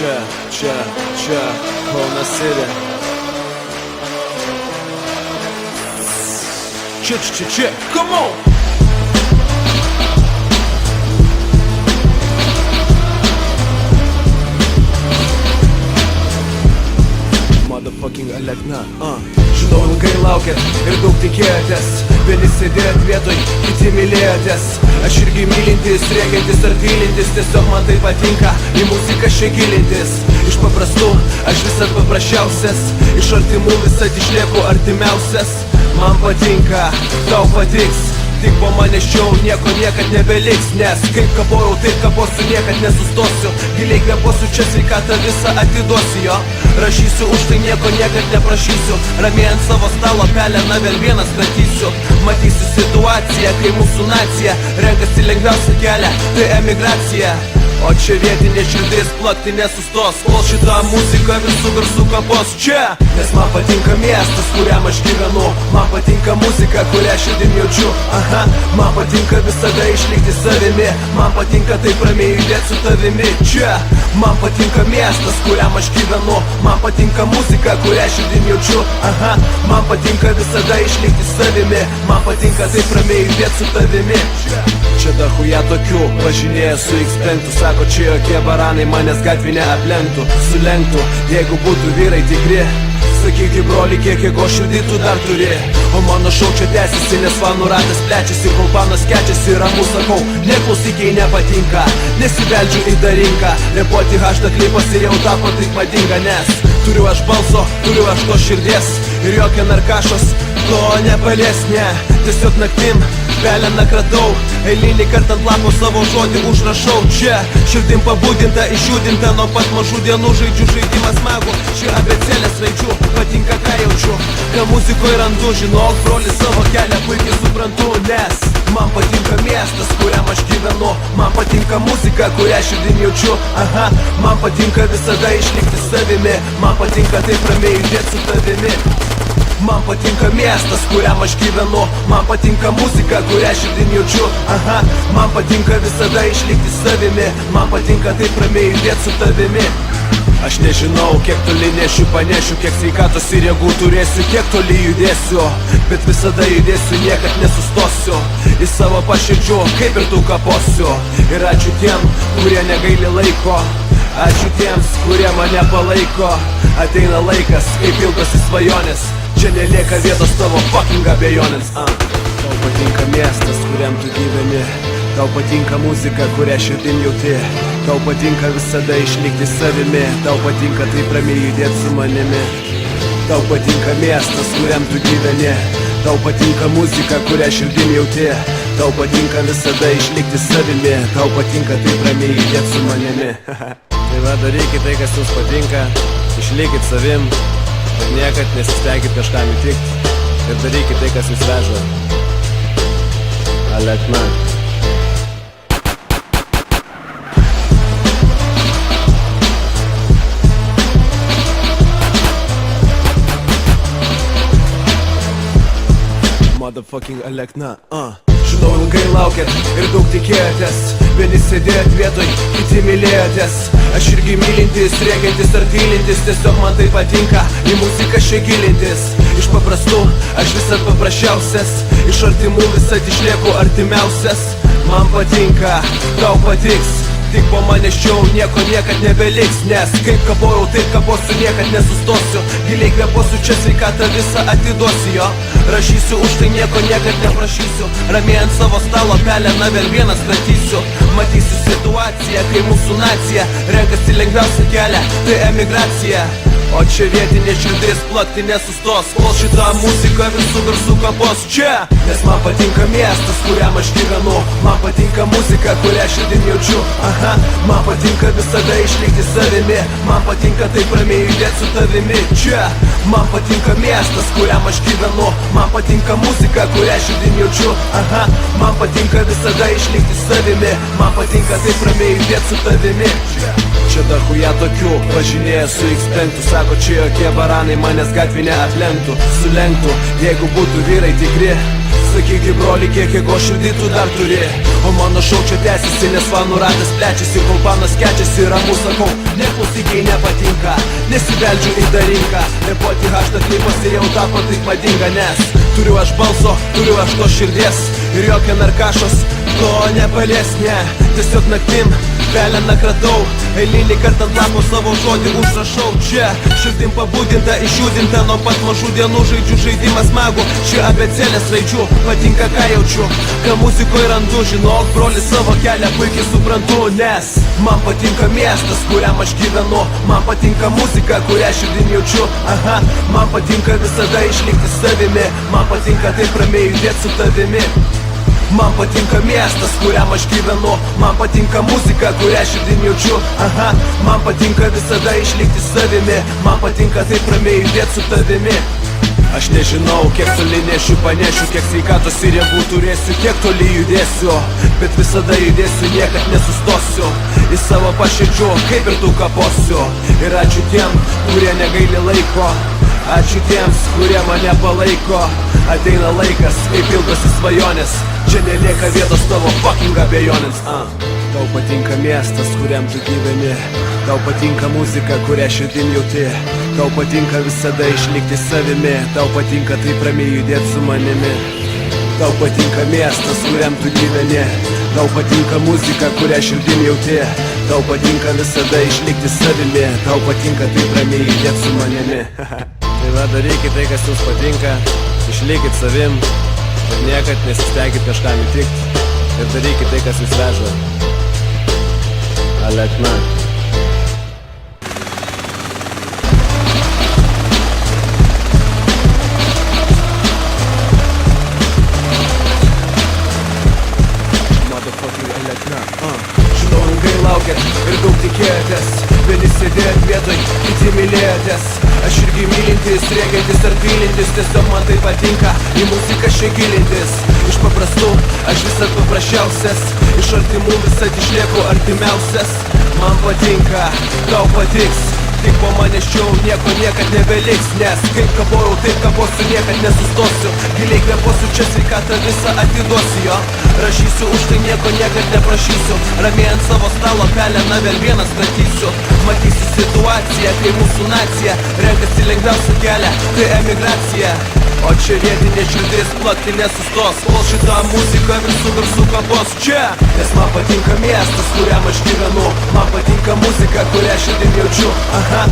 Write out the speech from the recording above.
Čia, Kaunas City. Čia, come on! Motherfucking Alekna, Žinau, ilgai laukėt ir daug tikėjotės. Vieni sėdėjot vietoj, kiti mylėjotės. Aš irgi mylintis, rėkiantis ar tylintis. Tiesiog man tai patinka, į muziką šią gilintis. Iš paprastų, aš visad paprasčiausias. Iš artimų visad išlieku artimiausias. Man patinka, tau patiks. Tik po manęs čia nieko niekad nebeliks. Nes kaip kapojau, taip kaposiu, niekad nesustosiu. Giliai kvepuosiu, čia sveikatą visą atiduosiu jo. Rašysiu, už tai nieko niekad neprašysiu. Ramiai ant savo stalo peleną vėl vienas kratysiu. Matysiu situaciją, kai mūsų nacija renkasi lengviausią kelią, tai emigracija. O čia vietinė širdis plakti nesustos, kol šitą muziką visų garsų kapos čia. Nes man patinka miestas, kuriam aš gyvenu. Man patinka muzika, kurią širdim jaučiu. Aha, man patinka visada išlikti savimi. Man patinka taip ramiai judėti su tavimi čia. Man patinka miestas, kuriam aš gyvenu. Man patinka muzika, kurią širdim jaučiu. Aha, man patinka visada išlikti savimi. Man patinka taip ramiai judėti su tavimi čia dahuja tokių, važinėja su X5. Sako, čia jokie baranai manęs gatvį neaplenktų, sulenktų. Jeigu būtų vyrai tikri, sakyki broli, kiek jėgo širdį tu dar turi. O mano šau čia tęsiasi, nes fanų ratas plečiasi. Kol panas kečiasi, ramu sakau, neklausyk, jei nepatinka. Nesibeldžiu į tą rinką, repuoti haštą klipas ir jau tapo taip madinga. Nes turiu aš balso, turiu aš to širdies. Ir jokia narkašos to nepalies, ne. Tiesiog naktim peleną kratau. Eilinį kartą ant lapo savo žodį užrašau čia. Širdim pabudinta, išjudinta, nuo pat mažų dienų žaidžiu žaidimą smagų. Čia abėcėlės raidžių, patinka ką jaučiu. Ką muzikoje randu, žinok broli, savo kelią puikiai suprantu. Nes man patinka miestas, kuriam aš gyvenu. Man patinka muzika, kurią širdim jaučiu. Aha, man patinka visada išlikti savimi. Man patinka taip ramiai judėti su tavimi. Man patinka miestas, kuriam aš gyvenu. Man patinka muzika, kurią širdim jaučiu. Aha, man patinka visada išlikti savimi. Man patinka taip ramiai judėti su tavimi. Aš nežinau, kiek toli nešiu, panešiu, kiek sveikatos ir jėgų turėsiu, kiek toli judėsiu. Bet visada judėsiu, niekad nesustosiu. Į savo paširdžių, kaip ir tu kaposiu. Ir ačiū tiem, kurie negaili laiko. Ačiū tiems, kurie mane palaiko. Ateina laikas, kaip ilgosi svajonės. Čia nelieka vietos tavo fucking abejonėms. Tau patinka miestas, kuriam tu gyveni. Tau patinka muzika, kurią širdim jauti. Tau patinka visada išlikti savimi. Tau patinka taip ramiai judėti su manimi. Tau patinka miestas, kuriam tu gyveni. Tau patinka muzika, kurią širdim jauti. Tau patinka visada išlikti savimi. Tau patinka taip ramiai judėti su manimi. Tai va, darykit tai, kas jums patinka. Išlikit savim. Ir niekad nesistengit kažkam įtikti. Ir darykit tai, kas jūs veža. Alekna. Motherfucking Alekna. Žinau, ilgai laukėt ir daug tikėjotės. Vieni sėdėjot vietoj, kiti mylėjotės. Aš irgi mylintis, rėkiantis ar tylintis. Tiesiog man tai patinka, į muziką šią gilintis. Iš paprastų, aš visad paprasčiausias. Iš artimų visad išlieku artimiausias. Man patinka, tau patiks. Tik po manęs čia nieko niekad nebeliks. Nes kaip kapojau, taip kaposiu, niekad nesustosiu. Giliai kvepuosiu, čia sveikatą visą atiduosiu jo. Rašysiu, už tai nieko niekad neprašysiu. Ramiai ant savo stalo peleną vėl vienas kratysiu. Matysiu situaciją, kai mūsų nacija renkasi lengviausią kelią, tai emigracija. O čia vietinė širdis plakti nesustos, kol šitą muziką visų garsų kapos čia. Nes man patinka miestas, kuriam aš gyvenu. Man patinka muzika, kurią širdim jaučiu. Aha, man patinka visada išlikti savimi. Man patinka taip ramiai judėti su tavimi čia. Man patinka miestas, kuriam aš gyvenu. Man patinka muzika, kurią širdim jaučiu. Aha, man patinka visada išlikti savimi. Man patinka taip ramiai judėti su tavimi čia dahuja tokių, važinėja su X5. Sako, čia jokie baranai manęs gatvį neaplenktų, sulenktų. Jeigu būtų vyrai tikri, Sakykit broli, kiek ego širdį tu dar turi. O mano šau čia tęsiasi, nes fanų ratas plečiasi. Kol panas kečiasi, ramu sakau, neklausykiai nepatinka. Nesibeldžiu į darinką, nepoti haštą klipas ir jau tapo taip madinga. Nes turiu aš balso, turiu aš to širdies. Ir jokia narkašos to nepalies, ne. Tiesiog naktim veleną kratau, eilinį kartą ant lapo savo žodį užrašau. Čia širdim pabudinta, išjudinta, nuo pat mažų dienų žaidžiu žaidimą smagų. Čia abėcėlės raidžių, patinka ką jaučiu, ką muzikoje randu. Žinok, broli, savo kelią puikiai suprantu. Nes man patinka miestas, kuriam aš gyvenu. Man patinka muzika, kurią širdim jaučiu. Aha, man patinka visada išlikti savimi. Man patinka taip ramiai judėti su tavimi. Man patinka miestas, kuriam aš gyvenu. Man patinka muzika, kurią širdim jaučiu. Aha, man patinka visada išlikti savimi. Man patinka taip ramiai judėti su tavimi. Aš nežinau, kiek toli nešiu, panešiu, kiek sveikatos ir jėgų turėsiu, kiek toli judėsiu, bet visada judėsiu, niekad nesustosiu. Į savo paširdžių, kaip ir tu kaposiu. Ir ačiū tiem, kurie negaili laiko. Ačiū tiems, kurie mane palaiko. Ateina laikas, kai pildosi svajonės. Čia nelieka vietos tavo fucking abejonėms. Tau patinka miestas, kuriam tu gyveni. Tau patinka muzika, kurią širdim jauti. Tau patinka visada išlikti savimi. Tau patinka taip ramiai judėti su manimi. Tau patinka miestas, kuriam tu gyveni. Tau patinka muzika, kurią širdim jauti. Tau patinka visada išlikti savimi. Tau patinka taip ramiai judėti su manimi. Tai va, darykit tai, kas jums patinka. Išlikit savim ir niekad nesistengit kažkam įtikti. Ir darykit tai, kas jūs veža. Alekna. Žinau, ilgai laukėt ir daug tikėjotės. Vieni sėdėjot vietoj, kiti mylėjotės. Aš irgi mylintis, rėkiantis ar tylintis. Tiesiog man tai patinka, į muziką šiai gilintis. Iš paprastų, aš visad paprasčiausias. Iš artimų visad išlieku artimiausias. Man patinka, tau patiks. Tik po manęs čia nieko niekad nebeliks. Nes kaip kabojau, taip kabosiu, niekad nesustosiu. Giliai kveposiu, čia sveikatą visą atiduosiu jo. Rašysiu, už tai nieko niekad neprašysiu. Ramiai ant savo stalo peleną vėl vieną statysiu. Matysiu situaciją, kai mūsų nacija renkasi lengviausią kelią, tai emigracija. O čia vietinė širdis plakti nesustos, kol šitą muziką visų garsų kapos čia. Nes man patinka miestas, kuriam aš gyvenu. Man patinka muzika, kurią širdim jaučiu. Aha.